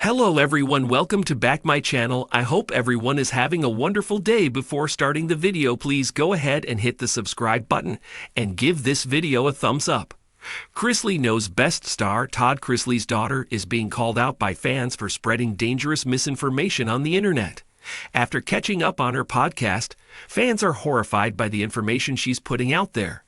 Hello everyone, welcome to back my channel. I hope everyone is having a wonderful day. Before starting the video, please go ahead and hit the subscribe button and give this video a thumbs up. Chrisley Knows Best star Todd Chrisley's daughter is being called out by fans for spreading dangerous misinformation on the internet. After catching up on her podcast, fans are horrified by the information she's putting out there.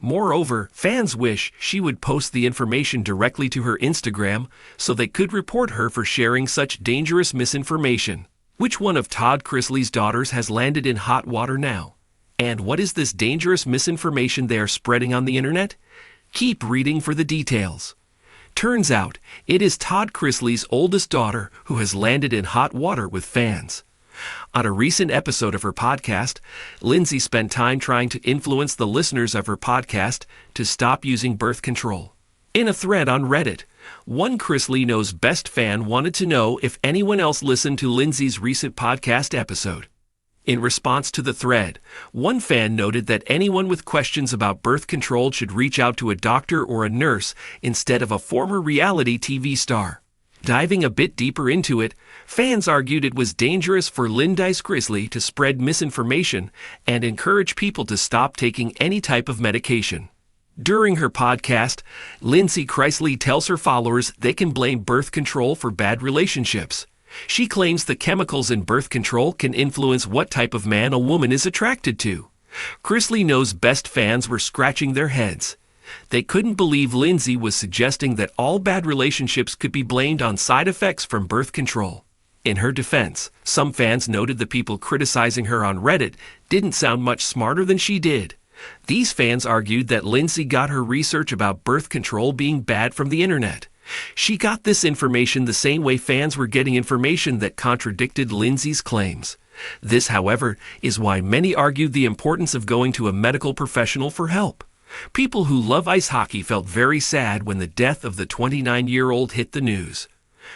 Moreover, fans wish she would post the information directly to her Instagram so they could report her for sharing such dangerous misinformation. Which one of Todd Chrisley's daughters has landed in hot water now? And what is this dangerous misinformation they are spreading on the internet? Keep reading for the details. Turns out, it is Todd Chrisley's oldest daughter who has landed in hot water with fans. On a recent episode of her podcast, Lindsay spent time trying to influence the listeners of her podcast to stop using birth control. In a thread on Reddit, one Chrisley Knows Best fan wanted to know if anyone else listened to Lindsay's recent podcast episode. In response to the thread, one fan noted that anyone with questions about birth control should reach out to a doctor or a nurse instead of a former reality TV star. Diving a bit deeper into it, fans argued it was dangerous for Lindsay Chrisley to spread misinformation and encourage people to stop taking any type of medication. During her podcast, Lindsay Chrisley tells her followers they can blame birth control for bad relationships. She claims the chemicals in birth control can influence what type of man a woman is attracted to. Chrisley Knows Best fans were scratching their heads. They couldn't believe Lindsay was suggesting that all bad relationships could be blamed on side effects from birth control. In her defense, some fans noted the people criticizing her on Reddit didn't sound much smarter than she did. These fans argued that Lindsay got her research about birth control being bad from the internet. She got this information the same way fans were getting information that contradicted Lindsay's claims. This, however, is why many argued the importance of going to a medical professional for help. People who love ice hockey felt very sad when the death of the 29-year-old hit the news.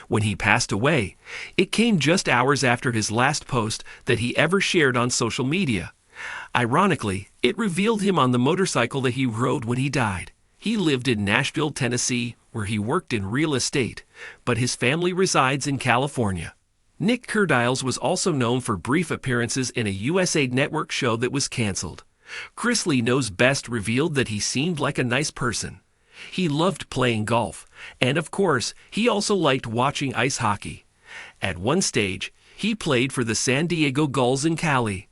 When he passed away, it came just hours after his last post that he ever shared on social media. Ironically, it revealed him on the motorcycle that he rode when he died. He lived in Nashville, Tennessee, where he worked in real estate, but his family resides in California. Nick Cardiles was also known for brief appearances in a USA Network show that was canceled. Chrisley Knows Best revealed that he seemed like a nice person. He loved playing golf, and of course, he also liked watching ice hockey. At one stage, he played for the San Diego Gulls in Cali.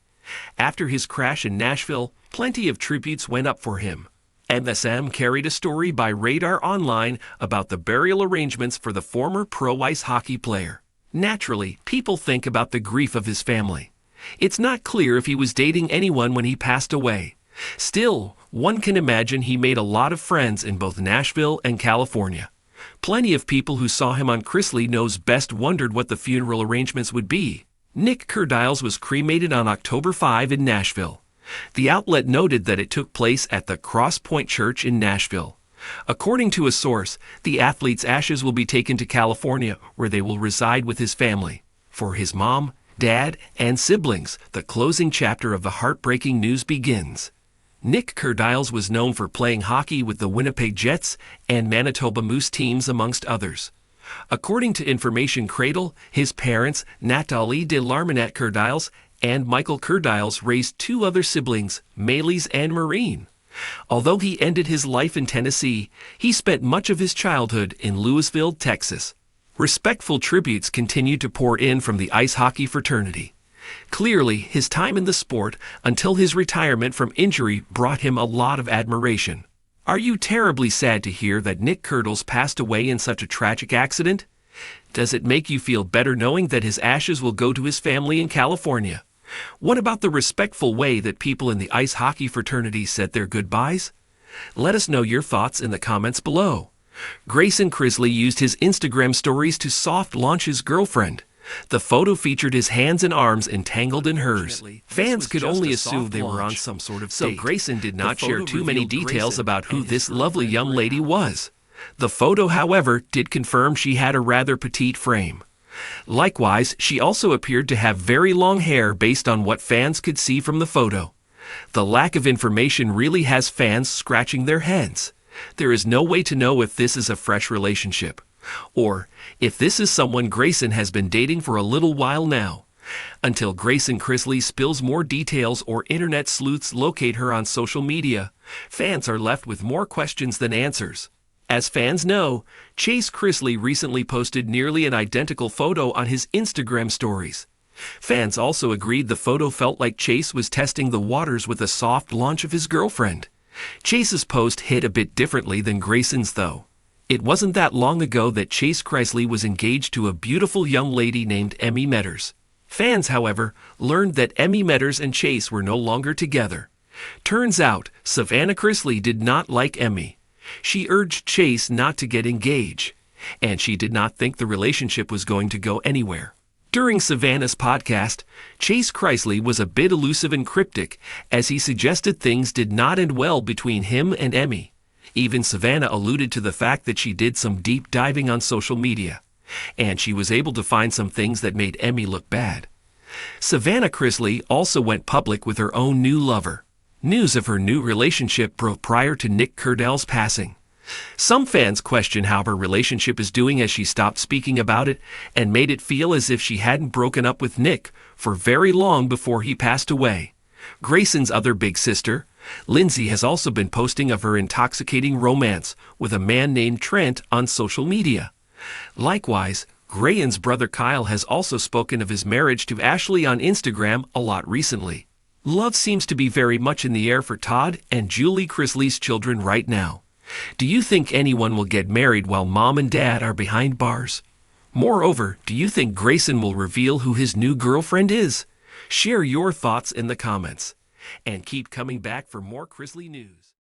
After his crash in Nashville, plenty of tributes went up for him. MSM carried a story by Radar Online about the burial arrangements for the former pro ice hockey player. Naturally, people think about the grief of his family. It's not clear if he was dating anyone when he passed away. Still, one can imagine he made a lot of friends in both Nashville and California. Plenty of people who saw him on Chrisley Knows Best wondered what the funeral arrangements would be. Nick Cardiles was cremated on October 5 in Nashville. The outlet noted that it took place at the Cross Point Church in Nashville. According to a source, the athlete's ashes will be taken to California, where they will reside with his family. For his mom, dad, and siblings, the closing chapter of the heartbreaking news begins. Nick Cardiles was known for playing hockey with the Winnipeg Jets and Manitoba Moose teams, amongst others. According to Information Cradle, his parents, Nathalie de Larminette Cardiles and Michael Cardiles, raised two other siblings, Maëlys and Maureen. Although he ended his life in Tennessee, he spent much of his childhood in Louisville, Texas. Respectful tributes continued to pour in from the ice hockey fraternity. Clearly, his time in the sport until his retirement from injury brought him a lot of admiration. Are you terribly sad to hear that Nick Cardiles passed away in such a tragic accident? Does it make you feel better knowing that his ashes will go to his family in California? What about the respectful way that people in the ice hockey fraternity said their goodbyes? Let us know your thoughts in the comments below. Grayson Chrisley used his Instagram stories to soft launch his girlfriend. The photo featured his hands and arms entangled in hers. Fans could only assume they were on some sort of date. So Grayson did not share too many details about who this lovely young lady was. The photo, however, did confirm she had a rather petite frame. Likewise, she also appeared to have very long hair based on what fans could see from the photo. The lack of information really has fans scratching their heads. There is no way to know if this is a fresh relationship. Or if this is someone Grayson has been dating for a little while now. Until Grayson Chrisley spills more details or internet sleuths locate her on social media, fans are left with more questions than answers. As fans know, Chase Chrisley recently posted nearly an identical photo on his Instagram stories. Fans also agreed the photo felt like Chase was testing the waters with a soft launch of his girlfriend. Chase's post hit a bit differently than Grayson's though. It wasn't that long ago that Chase Chrisley was engaged to a beautiful young lady named Emmy Metters. Fans, however, learned that Emmy Metters and Chase were no longer together. Turns out, Savannah Chrisley did not like Emmy. She urged Chase not to get engaged, and she did not think the relationship was going to go anywhere. During Savannah's podcast, Chase Chrisley was a bit elusive and cryptic, as he suggested things did not end well between him and Emmy. Even Savannah alluded to the fact that she did some deep diving on social media, and she was able to find some things that made Emmy look bad. Savannah Chrisley also went public with her own new lover. News of her new relationship broke prior to Nick Curdell's passing. Some fans question how her relationship is doing as she stopped speaking about it and made it feel as if she hadn't broken up with Nick for very long before he passed away. Grayson's other big sister, Lindsay, has also been posting of her intoxicating romance with a man named Trent on social media. Likewise, Grayson's brother Kyle has also spoken of his marriage to Ashley on Instagram a lot recently. Love seems to be very much in the air for Todd and Julie Chrisley's children right now. Do you think anyone will get married while mom and dad are behind bars? Moreover, do you think Grayson will reveal who his new girlfriend is? Share your thoughts in the comments. And keep coming back for more Chrisley news.